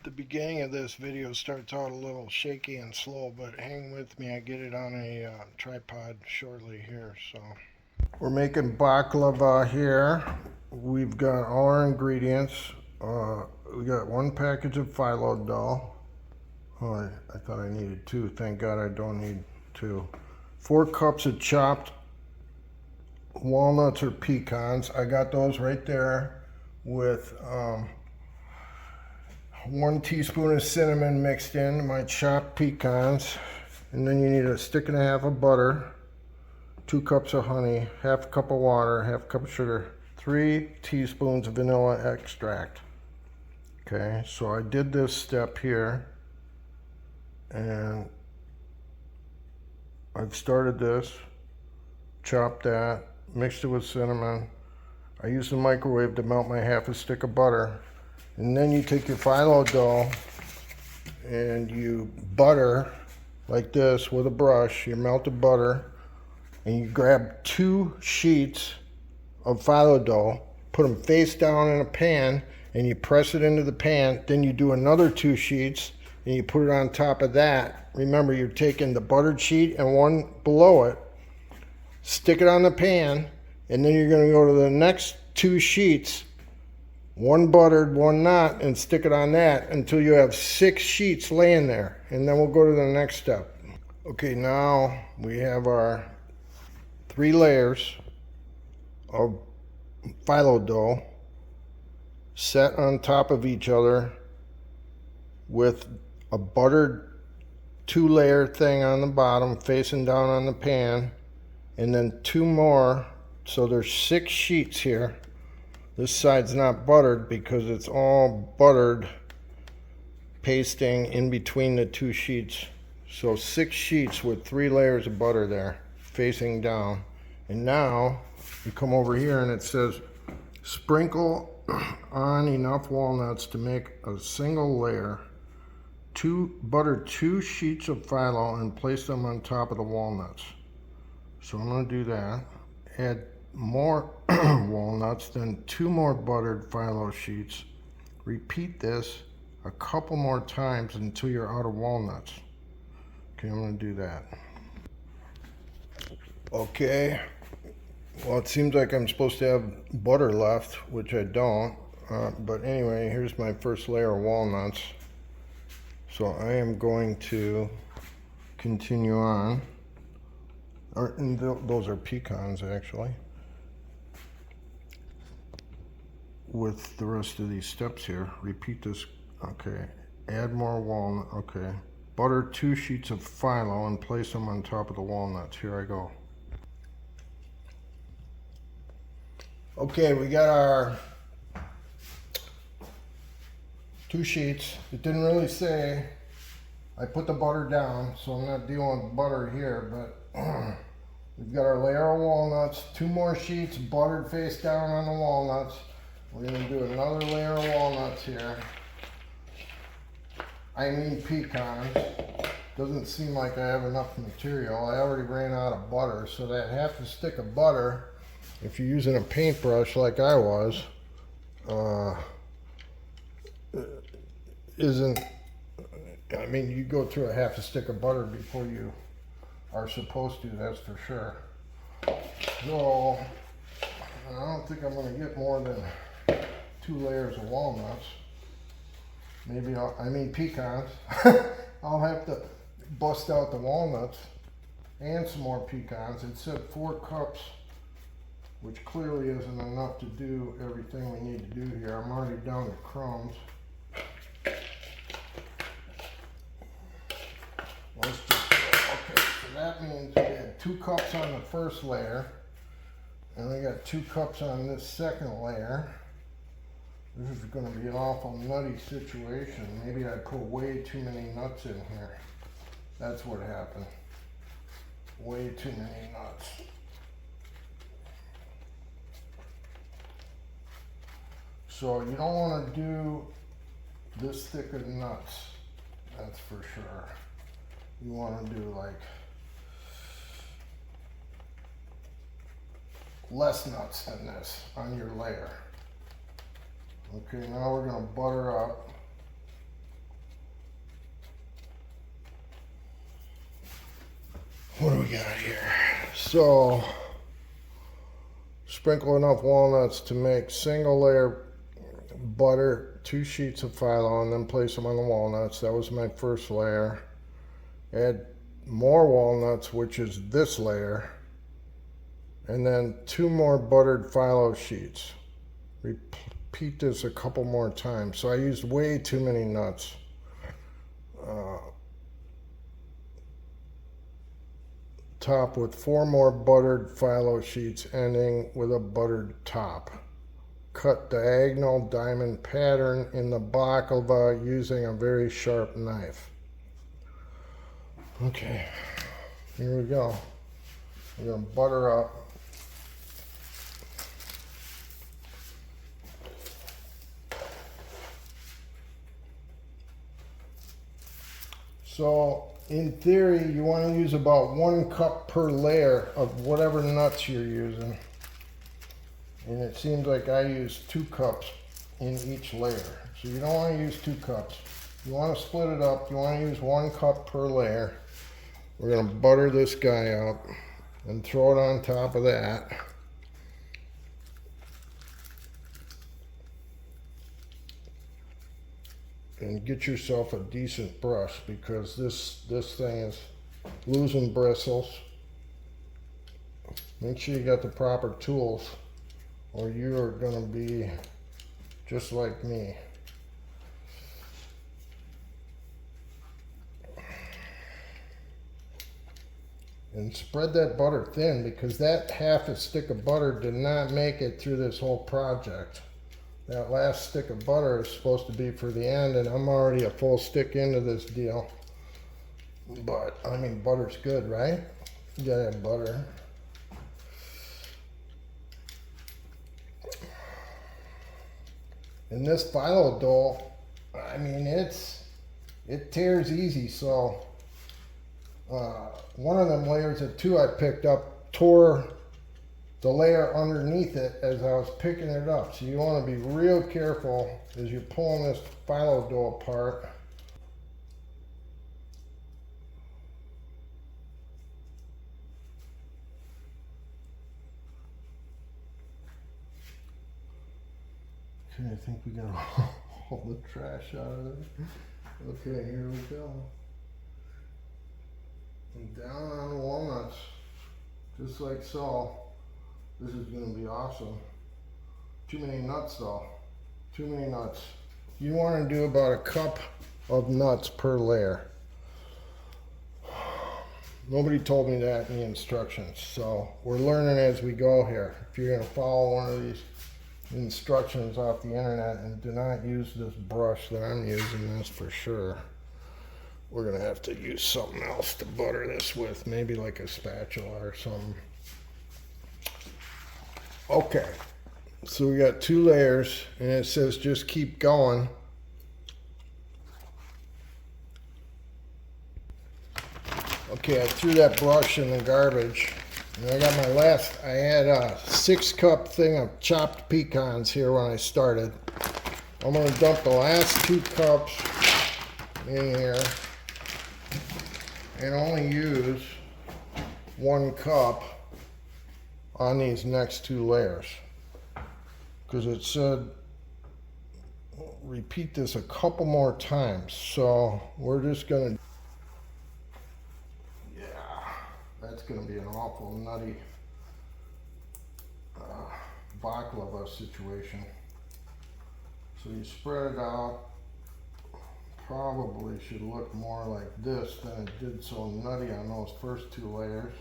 The beginning of this video starts out a little shaky and slow, but hang with me. I get it on a tripod shortly here. So we're making baklava here. We've got all our ingredients. We got one package of phyllo dough. Oh, I thought I needed two. Thank God I don't need two. 4 cups of chopped walnuts or pecans. I got those right there with 1 teaspoon of cinnamon mixed in my chopped pecans. And then you need a stick and a half of butter, 2 cups of honey, half a cup of water, half a cup of sugar, 3 teaspoons of vanilla extract. Okay, so I did this step here, and I've started this, chopped that, mixed it with cinnamon. I used the microwave to melt my half a stick of butter. And then you take your phyllo dough and you butter like this with a brush, your melted butter, and you grab 2 sheets of phyllo dough, put them face down in a pan, and you press it into the pan. Then you do another 2 sheets and you put it on top of that. Remember, you're taking the buttered sheet and one below it, stick it on the pan, and then you're going to go to the next 2 sheets, one buttered, one not, and stick it on that until you have 6 sheets laying there. And then we'll go to the next step. Okay, now we have our 3 layers of phyllo dough set on top of each other with a buttered 2-layer thing on the bottom facing down on the pan, and then 2 more. So there's 6 sheets here. This side's not buttered because it's all buttered pasting in between the 2 sheets. So 6 sheets with 3 layers of butter there facing down. And now you come over here and it says sprinkle on enough walnuts to make a single layer. Butter 2 sheets of phyllo and place them on top of the walnuts. So I'm going to do that. Add more walnuts, then 2 more buttered phyllo sheets. Repeat this a couple more times until you're out of walnuts. Okay, I'm going to do that. Okay, well, it seems like I'm supposed to have butter left, which I don't. But anyway, here's my first layer of walnuts. So I am going to continue on. And those are pecans, actually, with the rest of these steps here. Repeat this. Okay, add more walnut. Okay, butter 2 sheets of phyllo and place them on top of the walnuts. Here I go. Okay, we got our 2 sheets. It didn't really say. I put the butter down, so I'm not dealing with butter here, but we've got our layer of walnuts, 2 more sheets buttered face down on the walnuts. We're going to do another layer of walnuts here. I mean pecans. Doesn't seem like I have enough material. I already ran out of butter, so that half a stick of butter, if you're using a paintbrush like I was, isn't, I mean, you go through a half a stick of butter before you are supposed to, that's for sure. So, I don't think I'm going to get more than 2 layers of walnuts. Maybe pecans. I'll have to bust out the walnuts and some more pecans. It said 4 cups, which clearly isn't enough to do everything we need to do here. I'm already down to crumbs. Let's just go. Okay, so that means we had 2 cups on the first layer, and we got 2 cups on this second layer. This is going to be an awful nutty situation. Maybe I put way too many nuts in here. That's what happened. Way too many nuts. So you don't want to do this thick of nuts, that's for sure. You want to do like less nuts than this on your layer. Okay, now we're going to butter up What do we got here? So, sprinkle enough walnuts to make single layer butter, 2 sheets of phyllo, and then place them on the walnuts. That was my first layer. Add more walnuts, which is this layer, and then 2 more buttered phyllo sheets. Repeat this a couple more times. So I used way too many nuts. Top with 4 more buttered phyllo sheets, ending with a buttered top. Cut diagonal diamond pattern in the baklava using a very sharp knife. Okay, here we go. We're gonna butter up. So in theory, you want to use about 1 cup per layer of whatever nuts you're using. And it seems like I use 2 cups in each layer. So you don't want to use 2 cups. You want to split it up. You want to use 1 cup per layer. We're going to butter this guy up and throw it on top of that. And get yourself a decent brush, because this thing is losing bristles. Make sure you got the proper tools, or you are going to be just like me. And spread that butter thin, because that half a stick of butter did not make it through this whole project. That last stick of butter is supposed to be for the end, and I'm already a full stick into this deal. But, I mean, butter's good, right? You gotta have butter. And this phyllo dough, I mean, it tears easy, so one of them layers of 2 I picked up tore the layer underneath it as I was picking it up. So you want to be real careful as you're pulling this phyllo dough apart. Okay, I think we got all the trash out of it. Okay, here we go. And down on the walnuts, just like so. This is going to be awesome. Too many nuts though. Too many nuts. You want to do about 1 cup of nuts per layer. Nobody told me that in the instructions, so we're learning as we go here. If you're going to follow one of these instructions off the internet, and do not use this brush that I'm using, that's for sure. We're going to have to use something else to butter this with, maybe like a spatula or something. Okay, so we got 2 layers, and it says just keep going. Okay, I threw that brush in the garbage, and I got my last, I had a 6-cup thing of chopped pecans here when I started. I'm going to dump the last 2 cups in here and only use 1 cup on these next 2 layers, because it said repeat this a couple more times. So we're just gonna, yeah, that's gonna be an awful nutty baklava situation. So you spread it out. Probably should look more like this than it did so nutty on those first 2 layers.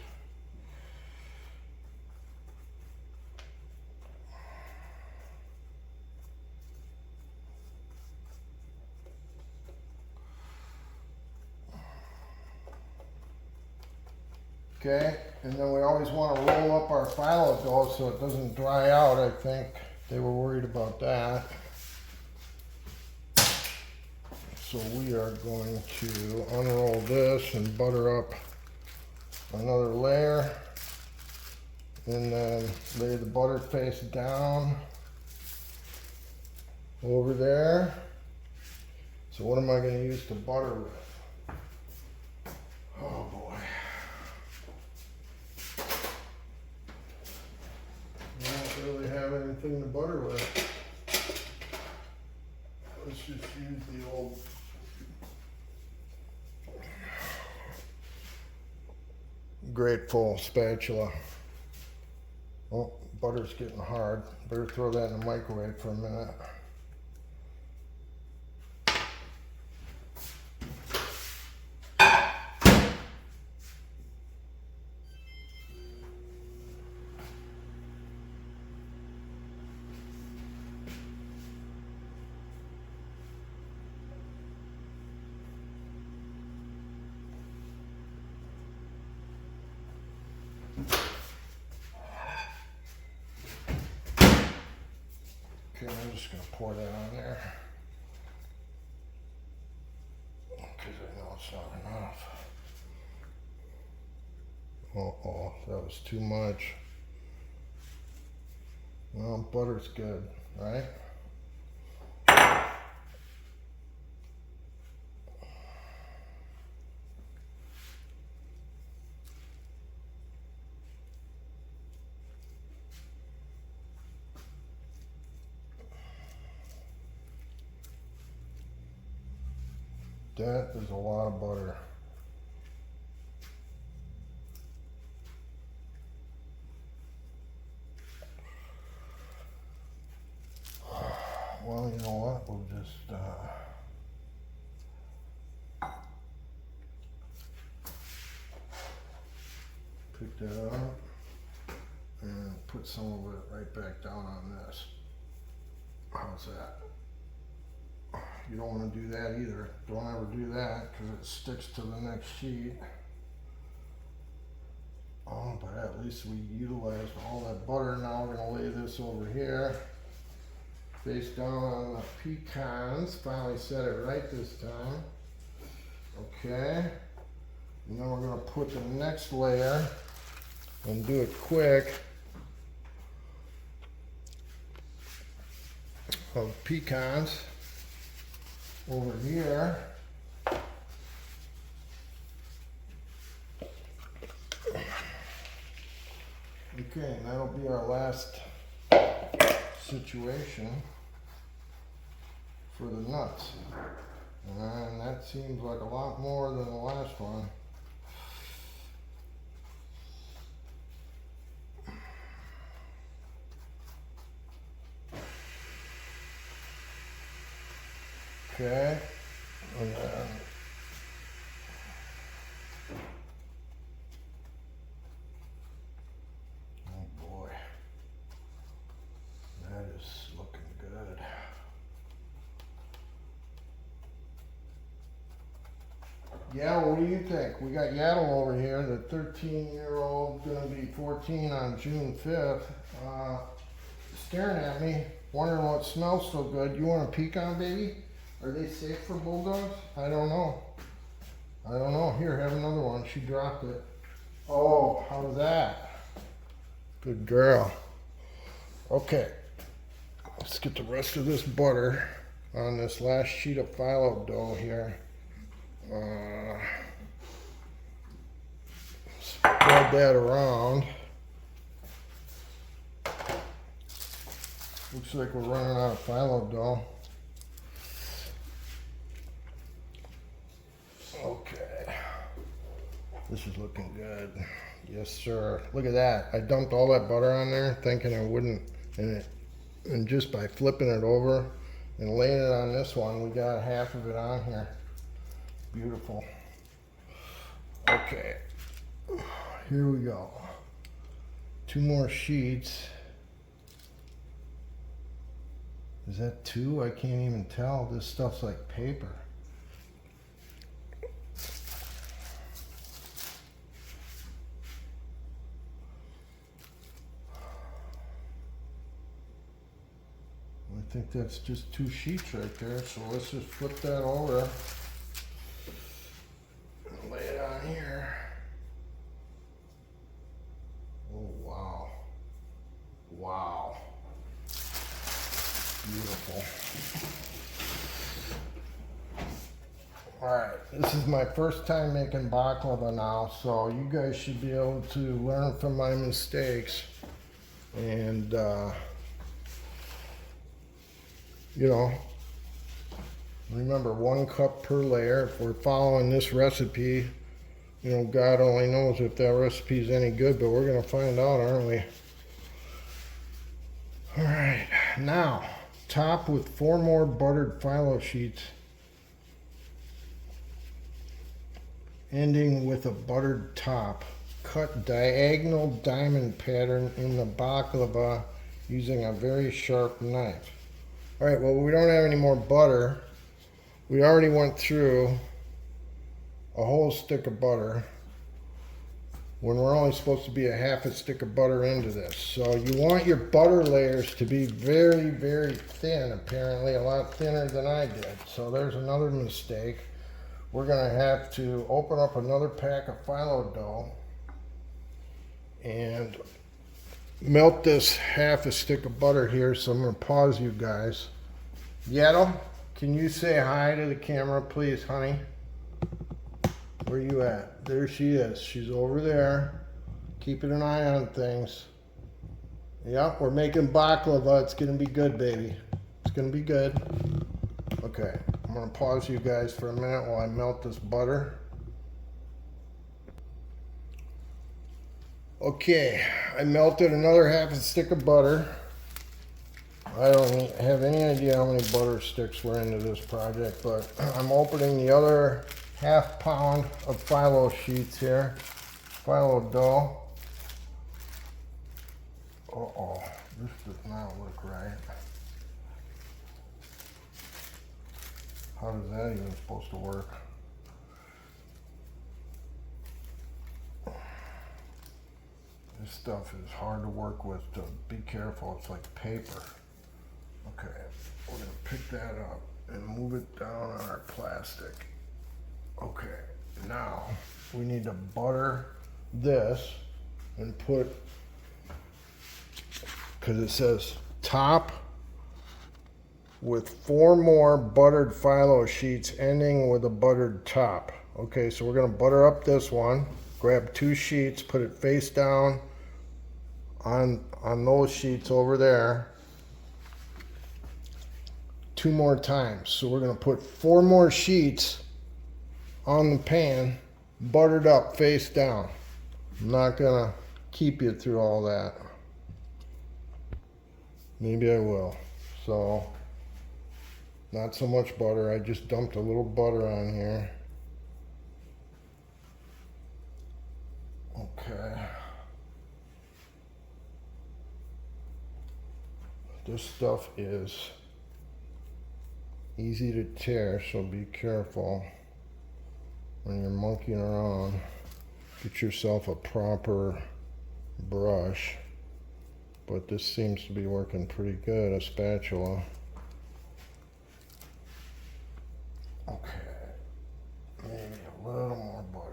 Okay, and then we always want to roll up our phyllo dough so it doesn't dry out. I think they were worried about that. So we are going to unroll this and butter up another layer, and then lay the butter face down over there. So what am I going to use to butter with? Oh boy. anything to butter with. Let's just use the old grateful spatula. Oh, butter's getting hard. Better throw that in the microwave for a minute. Okay, I'm just going to pour that on there because I know it's not enough. Uh-oh, that was too much. Well, butter's good, right? That is a lot of butter. Well, you know what? We'll just pick that up and put some of it right back down on this. How's that? You don't want to do that either. Don't ever do that because it sticks to the next sheet. Oh, but at least we utilized all that butter. Now we're going to lay this over here, face down on the pecans. Finally set it right this time. Okay. And then we're going to put the next layer and do it quick of pecans over here. Okay, and that'll be our last situation for the nuts. And that seems like a lot more than the last one. Okay, and then oh boy, that is looking good. Yeah, what do you think? We got Yaddle over here, the 13-year-old, gonna be 14 on June 5th, staring at me, wondering what smells so good. You want a pecan, baby? Are they safe for bulldogs? I don't know. I don't know. Here, have another one. She dropped it. Oh, how's that? Good girl. Okay. Let's get the rest of this butter on this last sheet of phyllo dough here. Spread that around. Looks like we're running out of phyllo dough. Okay, this is looking good. Yes, sir. Look at that. I dumped all that butter on there thinking I wouldn't, and just by flipping it over and laying it on this one, we got half of it on here. Beautiful. Okay, here we go. 2 more sheets. Is that 2? I can't even tell. This stuff's like paper. I think that's just 2 sheets right there, so let's just flip that over and lay it on here. Oh wow, wow, beautiful. Alright, this is my first time making baklava now, so you guys should be able to learn from my mistakes and you know, remember 1 cup per layer. If we're following this recipe, you know, God only knows if that recipe is any good, but we're gonna find out, aren't we? All right, now top with 4 more buttered phyllo sheets, ending with a buttered top. Cut diagonal diamond pattern in the baklava using a very sharp knife. All right, well, we don't have any more butter. We already went through a whole stick of butter when we're only supposed to be a half a stick of butter into this. So you want your butter layers to be very, very thin, apparently a lot thinner than I did. So there's another mistake. We're gonna have to open up another pack of phyllo dough and melt this half a stick of butter here. So I'm gonna pause you guys. Yaddle, can you say hi to the camera, please, honey? Where you at? There she is. She's over there, keeping an eye on things. Yep, we're making baklava. It's gonna be good, baby. It's gonna be good. Okay, I'm gonna pause you guys for a minute while I melt this butter. Okay, I melted another half a stick of butter. I don't have any idea how many butter sticks were into this project, but I'm opening the other half pound of phyllo sheets here. Phyllo dough. Uh-oh, this does not look right. How is that even supposed to work? This stuff is hard to work with, so be careful. It's like paper. Okay, we're gonna pick that up and move it down on our plastic. Okay, now we need to butter this and put, because it says top with 4 more buttered phyllo sheets ending with a buttered top. Okay, so we're gonna butter up this one, grab 2 sheets, put it face down on those sheets over there 2 more times. So we're gonna put 4 more sheets on the pan, buttered up face down. I'm not gonna keep you through all that. Maybe I will. So, not so much butter. I just dumped a little butter on here. Okay. This stuff is easy to tear, so be careful when you're monkeying around. Get yourself a proper brush, but this seems to be working pretty good, a spatula. Okay, maybe a little more butter.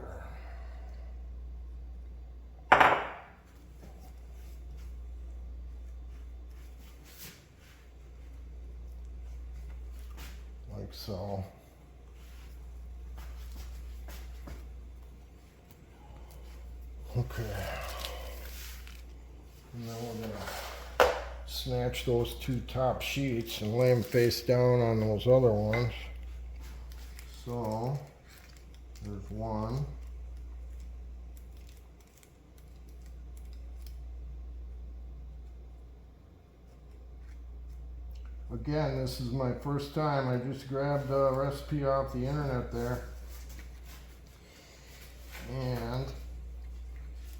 Like so. Okay. And then we're gonna snatch those 2 top sheets and lay them face down on those other ones. So, there's one. Again, this is my first time. I just grabbed a recipe off the internet there. And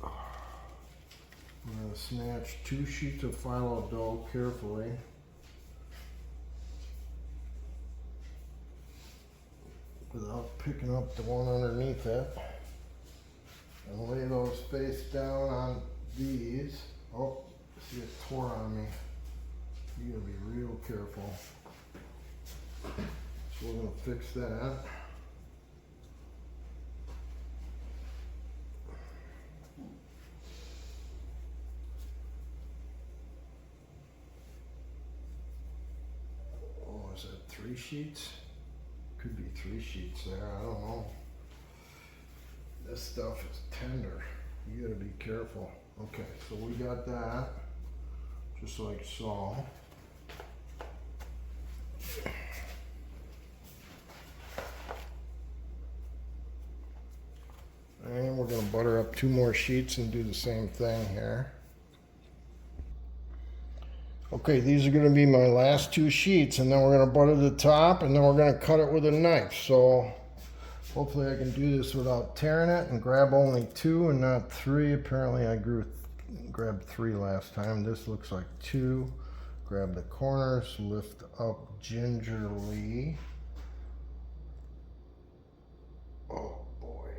I'm going to snatch 2 sheets of phyllo dough carefully. Without picking up the one underneath it. And lay those face down on these. Oh, see it tore on me. You gotta be real careful. So we're gonna fix that. Oh, is that 3 sheets? Could be 3 sheets there, I don't know. This stuff is tender. You gotta be careful. Okay, so we got that, just like so. going to butter up 2 more sheets and do the same thing here. Okay, these are going to be my last 2 sheets, and then we're going to butter the top, and then we're going to cut it with a knife. So hopefully I can do this without tearing it and grab only 2 and not 3. Apparently I grabbed 3 last time. This looks like 2. Grab the corners, lift up gingerly. Oh boy,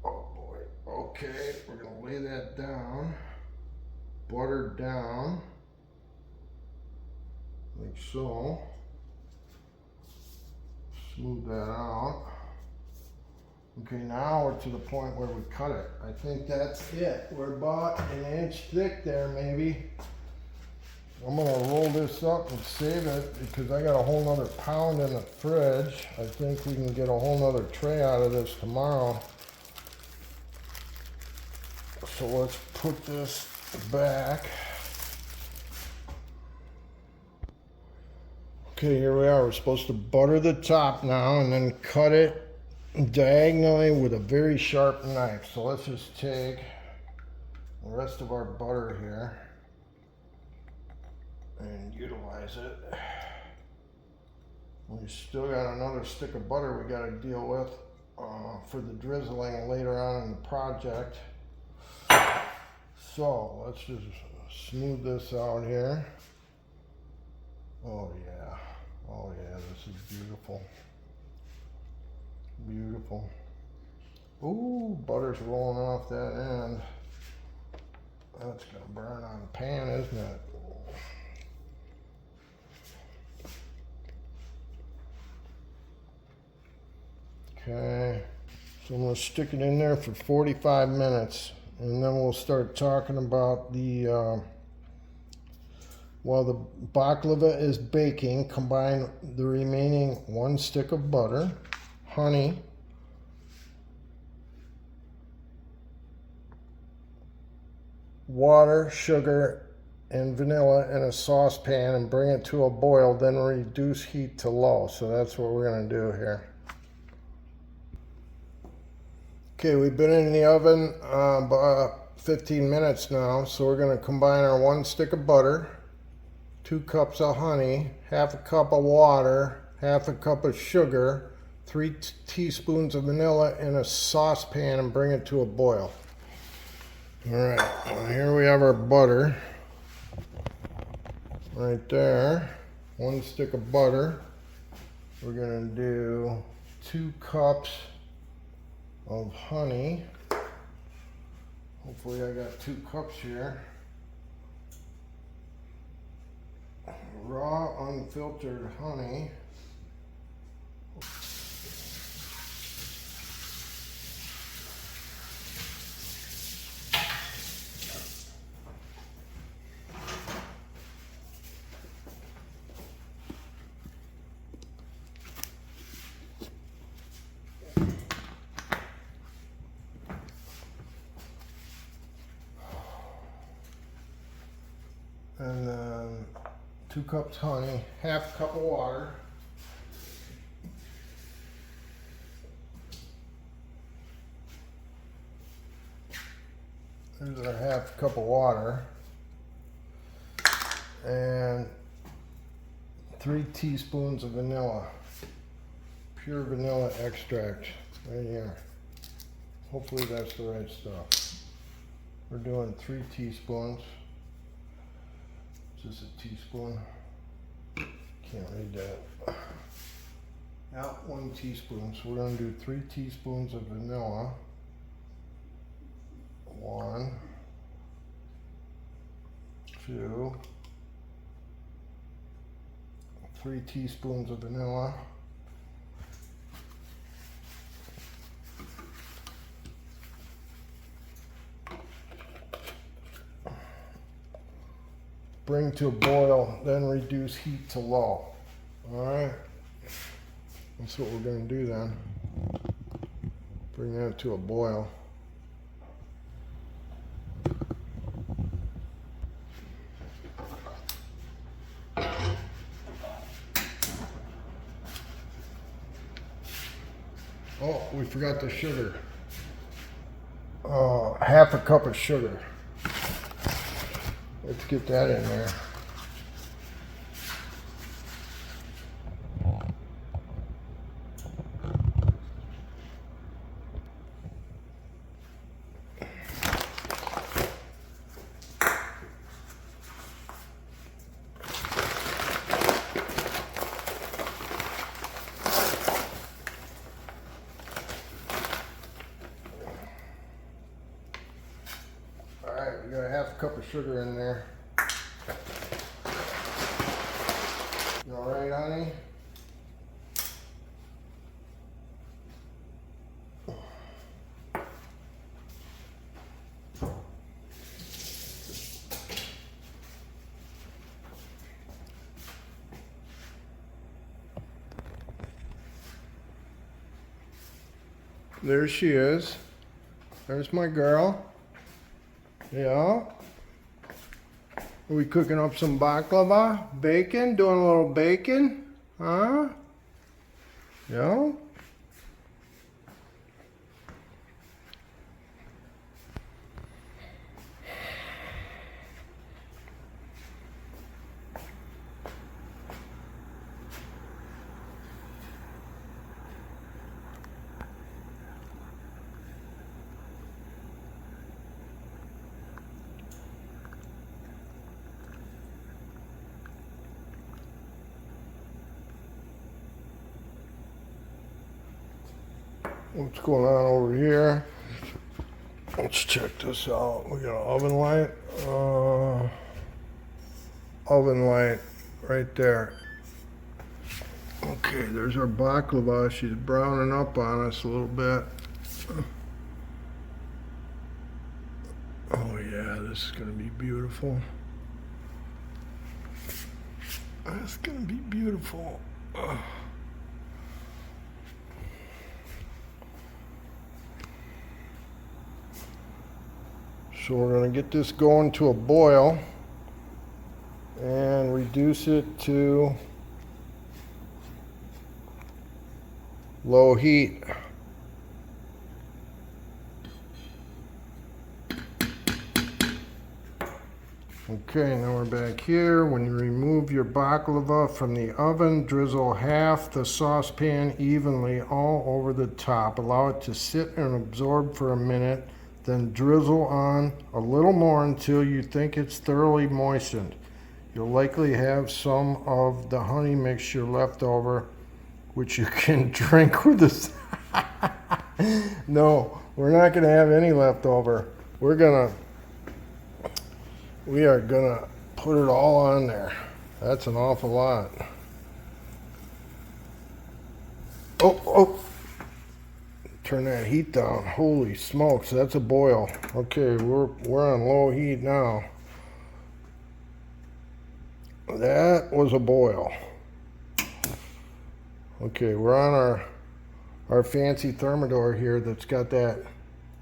oh boy. Okay, we're going to lay that down, butter down, like so. Smooth that out. Okay, now we're to the point where we cut it. I think that's it. We're about 1 inch thick there, maybe. I'm gonna roll this up and save it because I got a whole nother pound in the fridge. I think we can get a whole nother tray out of this tomorrow. So let's put this back. Okay, here we are. We're supposed to butter the top now and then cut it diagonally with a very sharp knife. So let's just take the rest of our butter here and utilize it. We still got another stick of butter we got to deal with for the drizzling later on in the project. So let's just smooth this out here. Oh yeah, oh yeah, this is beautiful. Beautiful. Ooh, butter's rolling off that end. That's gonna burn on the pan, isn't it? Okay, so I'm going to stick it in there for 45 minutes, and then we'll start talking about the, while the baklava is baking, combine the remaining 1 stick of butter, honey, water, sugar, and vanilla in a saucepan and bring it to a boil, then reduce heat to low. So that's what we're going to do here. Okay, we've been in the oven about 15 minutes now, so we're going to combine our 1 stick of butter, 2 cups of honey, half a cup of water, half a cup of sugar, 3 teaspoons of vanilla in a saucepan and bring it to a boil. All right, well, here we have our butter right there, 1 stick of butter. We're going to do 2 cups of honey. Hopefully I got 2 cups here. Raw unfiltered honey. And then 2 cups honey, half cup of water. There's our half cup of water. And 3 teaspoons of vanilla. Pure vanilla extract right here. Hopefully that's the right stuff. We're doing 3 teaspoons. Just a teaspoon. Can't read that. Out 1 teaspoon. So we're going to do 3 teaspoons of vanilla. 1, 2, 3 teaspoons of vanilla. Bring to a boil, then reduce heat to low. All right, that's what we're going to do then. Bring that to a boil. Oh, we forgot the sugar. half a cup of sugar. Let's get that in there. Alright, we got a half a cup of sugar in there. You alright, honey? There she is. There's my girl. Yeah. Are we cooking up some baklava? Bacon? Doing a little bacon? Huh? Yeah? What's going on over here? Let's check this out. We got an oven light. Oven light right there. Okay, there's our baklava. She's browning up on us a little bit. Oh yeah, this is gonna be beautiful. It's gonna be beautiful. So we're going to get this going to a boil and reduce it to low heat. Okay, now we're back here. When you remove your baklava from the oven, drizzle half the saucepan evenly all over the top. Allow it to sit and absorb for a minute. Then drizzle on a little more until you think it's thoroughly moistened. You'll likely have some of the honey mixture left over, which you can drink with this. No, we're not gonna have any left over. We are gonna put it all on there. That's an awful lot. Oh. Turn that heat down. Holy smokes, that's a boil. Okay, we're on low heat now. That was a boil. Okay, we're on our fancy thermidor here that's got that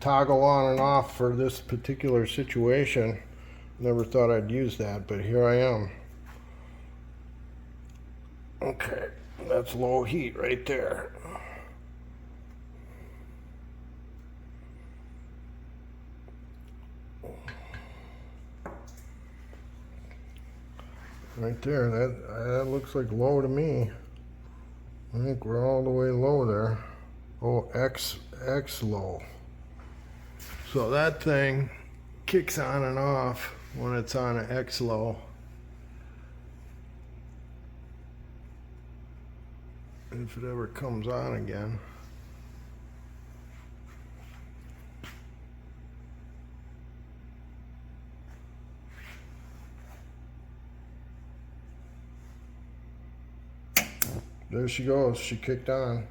toggle on and off for this particular situation. Never thought I'd use that, but here I am. Okay, that's low heat right there. Right there, that looks like low to me. I think we're all the way low there. Oh, X low. So that thing kicks on and off when it's on an X low. If it ever comes on again. There she goes, she kicked on.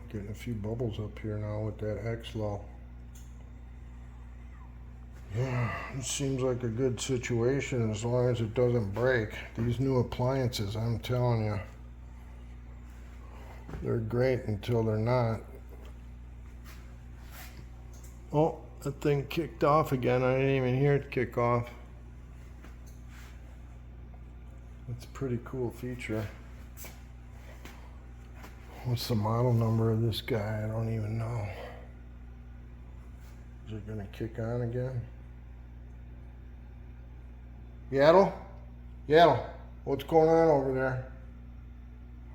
Getting a few bubbles up here now with that X low. Yeah, it seems like a good situation as long as it doesn't break. These new appliances, I'm telling you, they're great until they're not. Oh, that thing kicked off again. I didn't even hear it kick off. That's a pretty cool feature. What's the model number of this guy? I don't even know. Is it gonna kick on again? Yaddle? Yaddle, what's going on over there?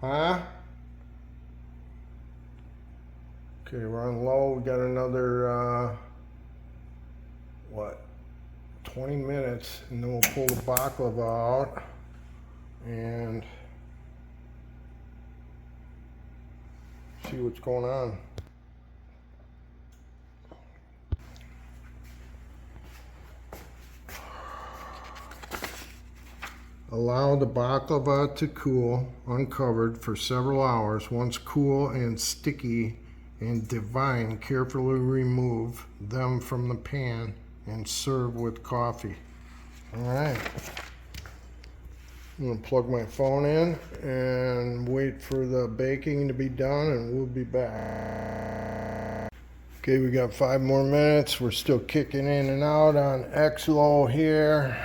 Huh? Okay, we're on low. We got another, what, 20 minutes, and then we'll pull the baklava out and see what's going on. Allow the baklava to cool uncovered for several hours. Once cool and sticky and divine, carefully remove them from the pan and serve with coffee. All right. I'm gonna plug my phone in and wait for the baking to be done, and we'll be back. Okay, we got 5 more minutes. We're still kicking in and out on X-Low here.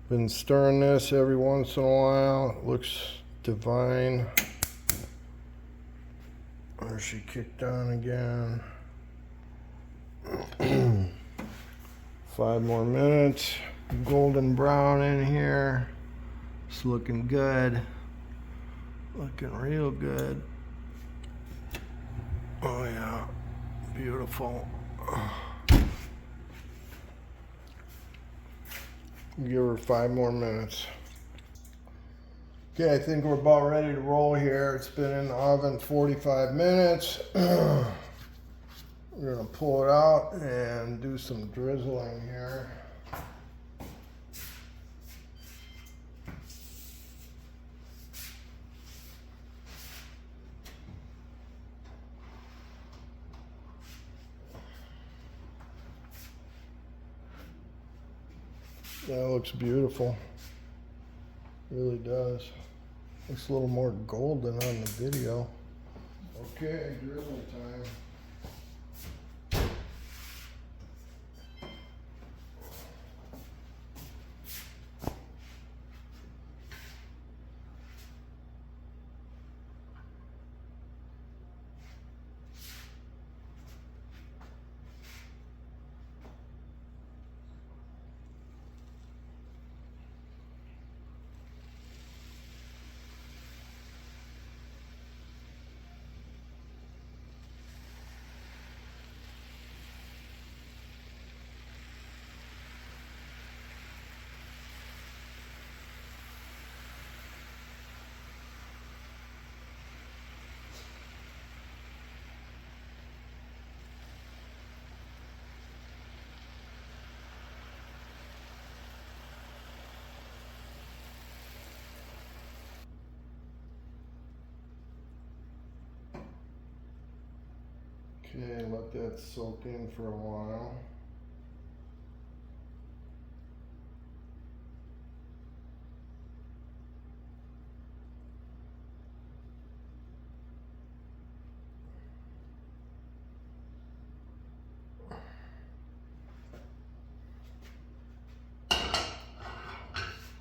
Been stirring this every once in a while. It looks divine. There she kicked on again. 5 more minutes. Golden brown in here. It's looking good. Looking real good. Oh yeah, beautiful. Give her 5 more minutes. Okay, I think we're about ready to roll here. It's been in the oven 45 minutes. We're gonna pull it out and do some drizzling here. That looks beautiful. Really does. Looks a little more golden on the video. Okay, drizzling time. Okay, let that soak in for a while.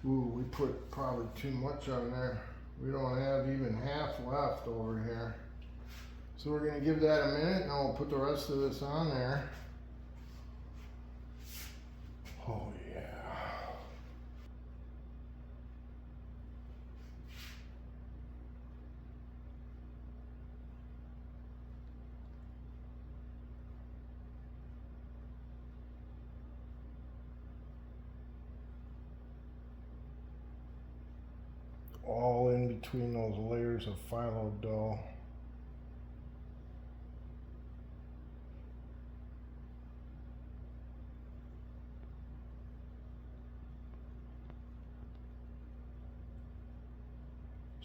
Ooh, we put probably too much on there. We don't have even half left over here. So we're gonna give that a minute and I'll put the rest of this on there. Oh yeah. All in between those layers of phyllo dough.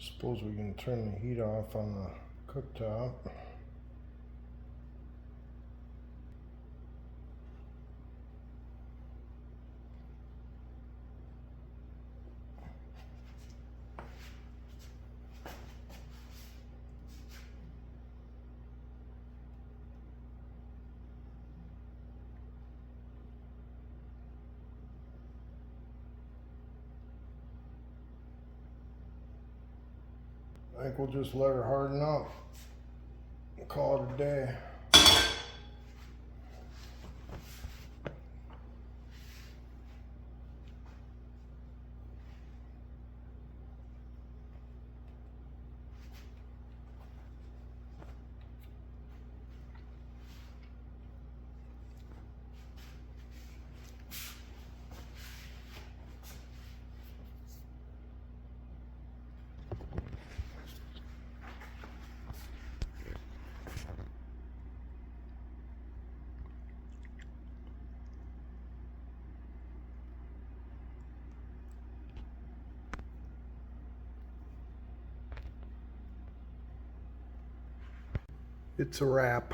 Suppose we can turn the heat off on the cooktop. I think we'll just let her harden up and call it a day. It's a wrap.